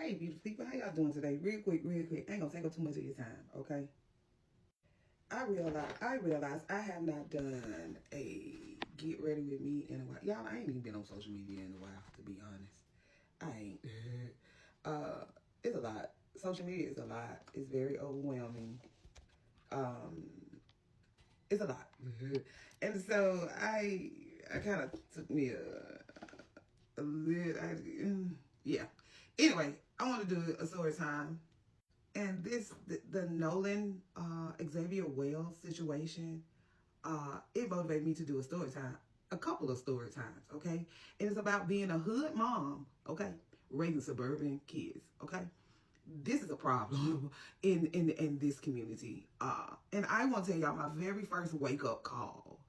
Hey, beautiful people, how y'all doing today? Real quick. I ain't gonna take up too much of your time, okay? I realize I have not done a get ready with me in a while. Y'all, I ain't even been on social media in a while, to be honest. I ain't. It's a lot. Social media is a lot. It's very overwhelming. It's a lot. And so I kind of took me a little, yeah. Anyway, I want to do a story time. And the Nolan Xavier Wells situation, it motivated me to do a story time, a couple of story times, okay? And it's about being a hood mom, okay? Raising suburban kids, okay? This is a problem in this community. And I want to tell y'all my very first wake up call,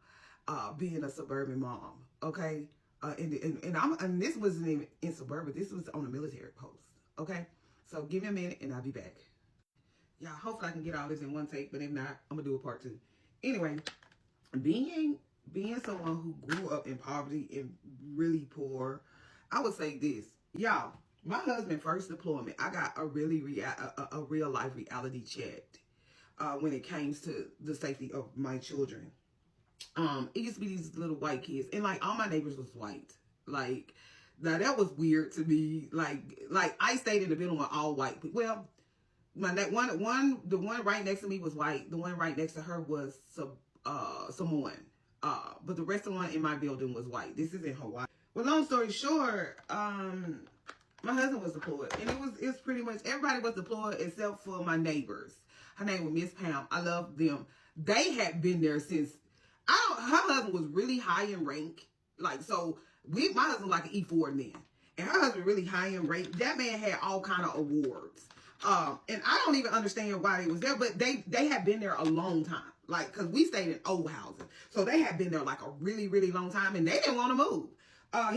being a suburban mom, okay? And this wasn't even in suburban. This was on a military post, okay? So give me a minute and I'll be back. Yeah, hopefully I can get all this in one take, but if not, I'm gonna do a part 2. Anyway, being someone who grew up in poverty and really poor, I would say this, y'all. My husband's first deployment, I got a real life reality check when it came to the safety of my children. It used to be these little white kids, and like all my neighbors was white. Like, now that was weird to me. Like I stayed in the middle with all white people. Well, the one right next to me was white. The one right next to her was Samoan. But the rest of the one in my building was white. This is in Hawaii. Well, long story short, my husband was deployed, and it was pretty much everybody was deployed except for my neighbors. Her name was Miss Pam. I love them. They had been there since her husband was really high in rank. Like, so my husband was like an E4 man. And her husband really high in rank. That man had all kind of awards. And I don't even understand why they was there, but they had been there a long time. Like, cause we stayed in old houses. So they had been there like a really, really long time, and they didn't want to move.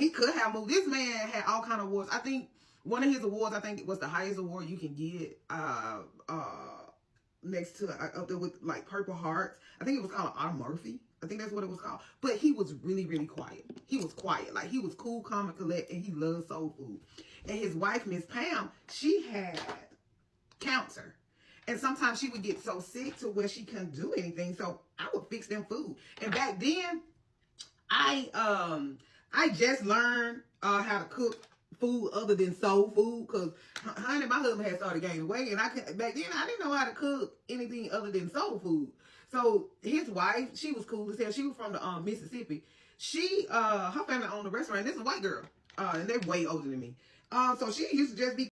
He could have moved. This man had all kind of awards. I think one of his awards, I think it was the highest award you can get, next to, up there with like Purple Hearts. I think it was called R. Murphy. I think that's what it was called. But he was really, really quiet. He was quiet. Like, he was cool, calm, and collect, and he loved soul food. And his wife, Miss Pam, she had cancer. And sometimes she would get so sick to where she couldn't do anything. So I would fix them food. And back then, I just learned how to cook food other than soul food, because honey, my husband had started gaining weight, and back then I didn't know how to cook anything other than soul food. So his wife, she was cool as hell. She was from the Mississippi. She her family owned a restaurant. This is a white girl, and they're way older than me. So she used to just be